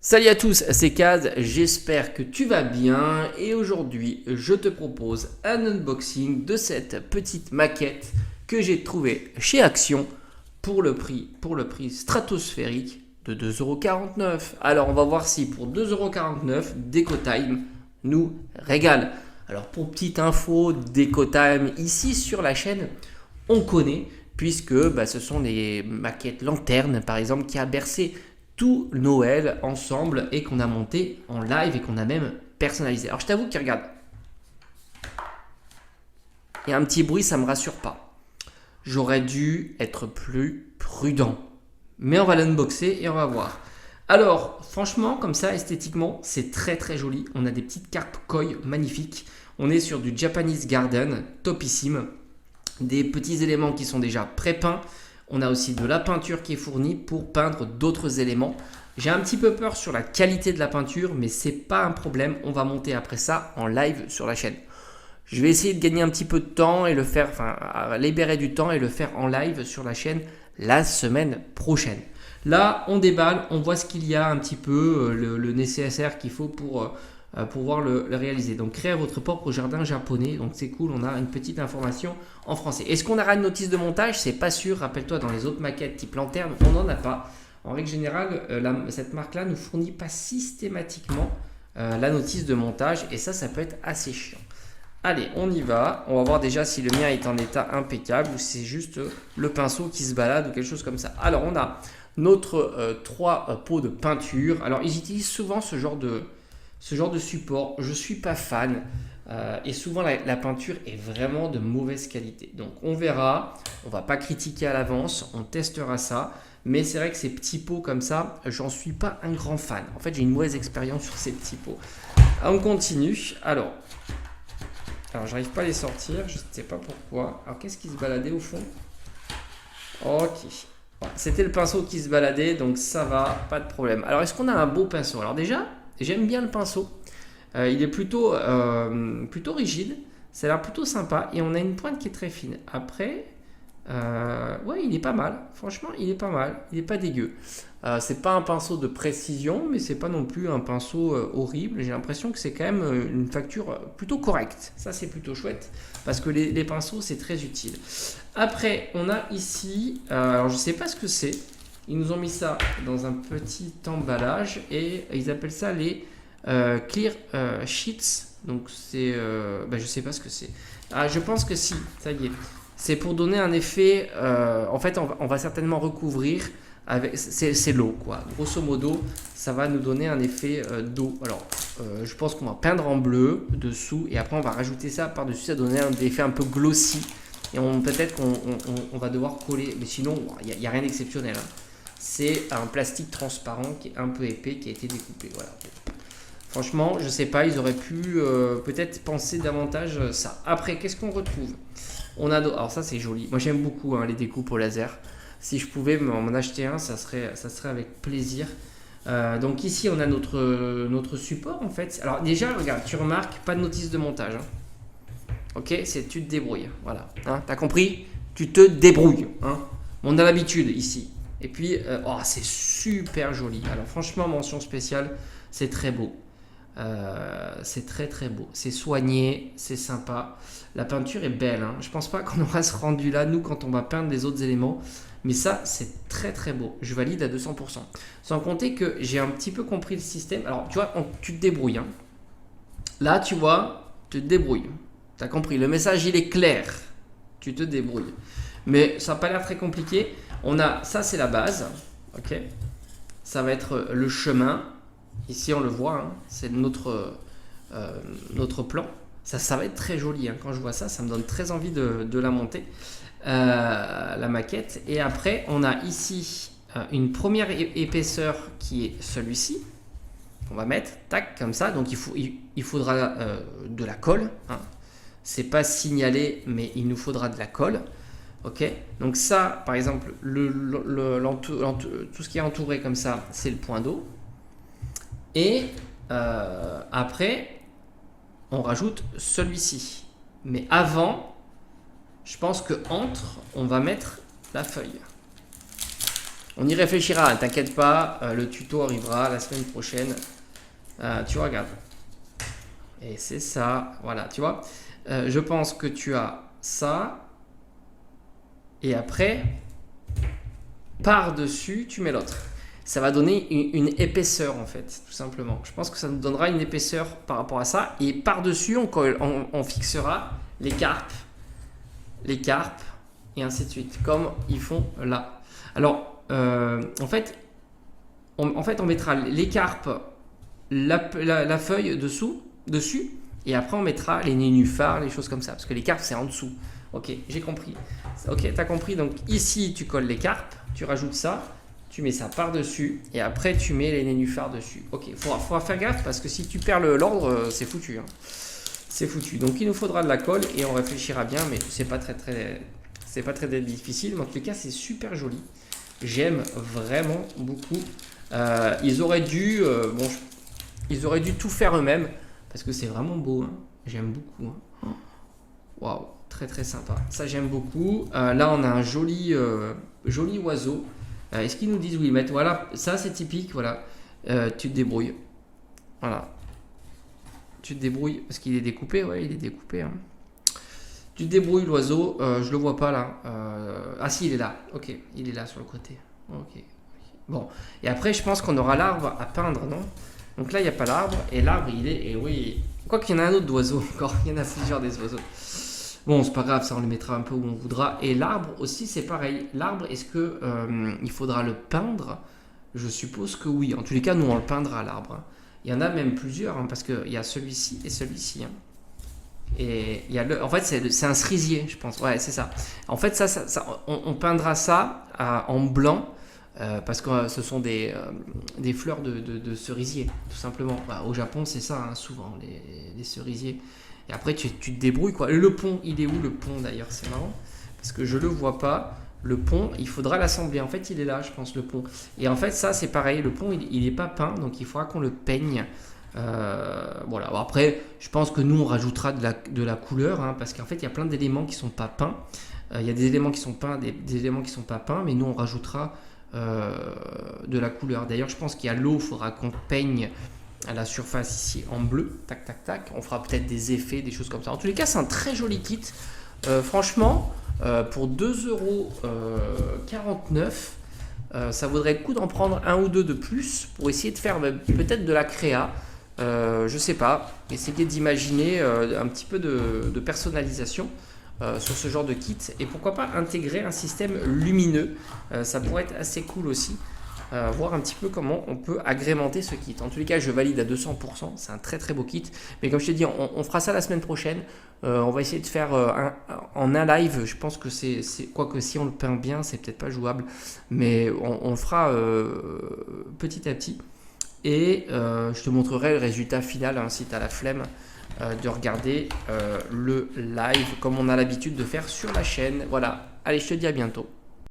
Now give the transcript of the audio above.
Salut à tous, c'est Kaz, j'espère que tu vas bien et aujourd'hui je te propose un unboxing de cette petite maquette que j'ai trouvée chez Action pour le prix stratosphérique de 2,49 €. Alors on va voir si pour 2,49 € DecoTime nous régale. Alors pour petite info, DecoTime ici sur la chaîne on connaît puisque ce sont des maquettes lanternes par exemple qui a bercé tout Noël ensemble et qu'on a monté en live et qu'on a même personnalisé. Alors je t'avoue qu'il regarde, il y a un petit bruit, ça me rassure pas. J'aurais dû être plus prudent. Mais on va l'unboxer et on va voir. Alors franchement comme ça esthétiquement c'est très très joli. On a des petites carpes koi magnifiques. On est sur du Japanese Garden, topissime. Des petits éléments qui sont déjà pré-peints. On a aussi de la peinture qui est fournie pour peindre d'autres éléments. J'ai un petit peu peur sur la qualité de la peinture, mais c'est pas un problème. On va monter après ça en live sur la chaîne. Je vais essayer de gagner un petit peu de temps et le faire, libérer du temps et le faire en live sur la chaîne la semaine prochaine. Là, on déballe, on voit ce qu'il y a un petit peu, le nécessaire qu'il faut pour pouvoir le réaliser. Donc créer votre propre jardin japonais, donc c'est cool, on a une petite information en français. Est-ce qu'on aura une notice de montage? C'est pas sûr, rappelle-toi dans les autres maquettes type lanterne, on n'en a pas. En règle générale, cette marque-là ne fournit pas systématiquement la notice de montage et ça peut être assez chiant. Allez, on y va, on va voir déjà si le mien est en état impeccable ou si c'est juste le pinceau qui se balade ou quelque chose comme ça. Alors on a notre 3 pots de peinture. Alors ils utilisent souvent ce genre de support. Je ne suis pas fan et souvent la peinture est vraiment de mauvaise qualité. Donc on verra, on ne va pas critiquer à l'avance, on testera ça. Mais c'est vrai que ces petits pots comme ça, j'en suis pas un grand fan. En fait, j'ai une mauvaise expérience sur ces petits pots. On continue. Alors j'arrive pas à les sortir, je ne sais pas pourquoi. Alors qu'est-ce qui se baladait au fond? Ok. C'était le pinceau qui se baladait, donc ça va, pas de problème. Alors est-ce qu'on a un beau pinceau? Alors déjà, j'aime bien le pinceau. Il est plutôt rigide. Ça a l'air plutôt sympa. Et on a une pointe qui est très fine. Après, ouais, il est pas mal. Franchement, il est pas mal. Il n'est pas dégueu. C'est pas un pinceau de précision, mais c'est pas non plus un pinceau horrible. J'ai l'impression que c'est quand même une facture plutôt correcte. Ça, c'est plutôt chouette. Parce que les pinceaux, c'est très utile. Après, on a ici... alors, je sais pas ce que c'est. Ils nous ont mis ça dans un petit emballage et ils appellent ça les clear sheets. Donc c'est, je sais pas ce que c'est. Ah, je pense que si, ça y est. C'est pour donner un effet. En fait, on va certainement recouvrir avec. C'est l'eau, quoi. Grosso modo, ça va nous donner un effet d'eau. Alors, je pense qu'on va peindre en bleu dessous et après on va rajouter ça par-dessus. Ça va donner un effet un peu glossy. Et peut-être qu'on va devoir coller. Mais sinon, il n'y a rien d'exceptionnel. Hein. C'est un plastique transparent qui est un peu épais qui a été découpé. Voilà. Franchement, je sais pas, ils auraient pu peut-être penser davantage ça. Après, qu'est-ce qu'on retrouve? On a alors ça c'est joli. Moi j'aime beaucoup les découpes au laser. Si je pouvais m'en acheter un, ça serait avec plaisir. Donc ici on a notre support en fait. Alors déjà regarde, tu remarques pas de notice de montage. Hein. Ok, c'est tu te débrouilles. Voilà. Hein, t'as compris? Tu te débrouilles. Hein. On a l'habitude ici. Et puis, c'est super joli. Alors franchement, mention spéciale, c'est très beau. C'est très très beau. C'est soigné, c'est sympa. La peinture est belle. Hein. Je pense pas qu'on aura ce rendu là, nous, quand on va peindre les autres éléments. Mais ça, c'est très très beau. Je valide à 200%. Sans compter que j'ai un petit peu compris le système. Alors, tu vois, tu te débrouilles. Hein. Là, tu vois, tu te débrouilles. Tu as compris. Le message, il est clair. Tu te débrouilles. Mais ça n'a pas l'air très compliqué. On a, ça c'est la base, ok. Ça va être le chemin. Ici on le voit, hein, c'est notre plan. Ça va être très joli. Hein. Quand je vois ça, ça me donne très envie de la monter, la maquette. Et après, on a ici une première épaisseur qui est celui-ci. On va mettre, tac, comme ça. Donc il faudra de la colle. Hein. C'est pas signalé, mais il nous faudra de la colle. Ok, donc ça, par exemple, tout ce qui est entouré comme ça, c'est le point d'eau. Et après, on rajoute celui-ci. Mais avant, je pense que on va mettre la feuille. On y réfléchira, hein, t'inquiète pas, le tuto arrivera la semaine prochaine. Tu regardes. Et c'est ça, voilà, tu vois. Je pense que tu as ça. Et après, par-dessus, tu mets l'autre. Ça va donner une épaisseur en fait, tout simplement. Je pense que ça nous donnera une épaisseur par rapport à ça. Et par-dessus, on fixera les carpes, et ainsi de suite, comme ils font là. Alors, en fait, on mettra les carpes, la feuille dessus, et après on mettra les nénuphars, les choses comme ça, parce que les carpes c'est en dessous. Ok, j'ai compris. Ok, t'as compris. Donc ici, tu colles les carpes, tu rajoutes ça, tu mets ça par-dessus, et après tu mets les nénuphars dessus. Ok, faudra faire gaffe, parce que si tu perds l'ordre, c'est foutu. Hein. C'est foutu. Donc il nous faudra de la colle, et on réfléchira bien, mais c'est pas très difficile. Mais en tout cas, c'est super joli. J'aime vraiment beaucoup. Ils auraient dû tout faire eux-mêmes, parce que c'est vraiment beau. Hein. J'aime beaucoup. Hein. Waouh, très très sympa. Ça j'aime beaucoup. Là on a un joli oiseau. Est-ce qu'ils nous disent où ils mettent? Voilà, ça c'est typique. Voilà, tu te débrouilles. Voilà, tu te débrouilles parce qu'il est découpé. Ouais, il est découpé. Hein. Tu te débrouilles l'oiseau. Je le vois pas là. Ah si, il est là. Ok, il est là sur le côté. Ok. Bon, et après je pense qu'on aura l'arbre à peindre, non? Donc là il n'y a pas l'arbre et l'arbre il est. Et oui. Quoi qu'il y en a un autre d'oiseau encore. Il y en a plusieurs des oiseaux. Bon, c'est pas grave, ça on le mettra un peu où on voudra. Et l'arbre aussi, c'est pareil. L'arbre, est-ce que il faudra le peindre? Je suppose que oui. En tous les cas, nous on le peindra l'arbre. Il y en a même plusieurs, hein, parce qu'il y a celui-ci et celui-ci. Hein. Et il y a en fait, c'est un cerisier, je pense. Ouais, c'est ça. En fait, on peindra ça en blanc. Parce que ce sont des fleurs de cerisier, tout simplement. Bah, au Japon, c'est ça, hein, souvent, les cerisiers. Et après, tu te débrouilles, quoi. Le pont, il est où le pont, d'ailleurs? C'est marrant, parce que je le vois pas. Le pont, il faudra l'assembler. En fait, il est là, je pense, le pont. Et en fait, ça, c'est pareil. Le pont, il n'est pas peint, donc il faudra qu'on le peigne. Voilà. Bon, après, je pense que nous, on rajoutera de la couleur, hein, parce qu'en fait, il y a plein d'éléments qui sont pas peints. Il y a des éléments qui sont peints, des éléments qui sont pas peints, mais nous, on rajoutera de la couleur. D'ailleurs, je pense qu'il y a l'eau, il faudra qu'on peigne à la surface ici en bleu, tac tac tac. On fera peut-être des effets, des choses comme ça. En tous les cas, c'est un très joli kit. Franchement, pour 2,49 €, ça vaudrait le coup d'en prendre un ou deux de plus pour essayer de faire peut-être de la créa. Je sais pas, essayer d'imaginer un petit peu de personnalisation. Sur ce genre de kit, et pourquoi pas intégrer un système lumineux, ça pourrait être assez cool aussi, voir un petit peu comment on peut agrémenter ce kit. En tous les cas, je valide à 200%, c'est un très très beau kit, mais comme je t'ai dit, on fera ça la semaine prochaine. On va essayer de faire en un live. Je pense que c'est quoique si on le peint bien, c'est peut-être pas jouable, mais on le fera petit à petit, et je te montrerai le résultat final, hein, si tu as la flemme de regarder le live comme on a l'habitude de faire sur la chaîne. Voilà, allez, je te dis à bientôt.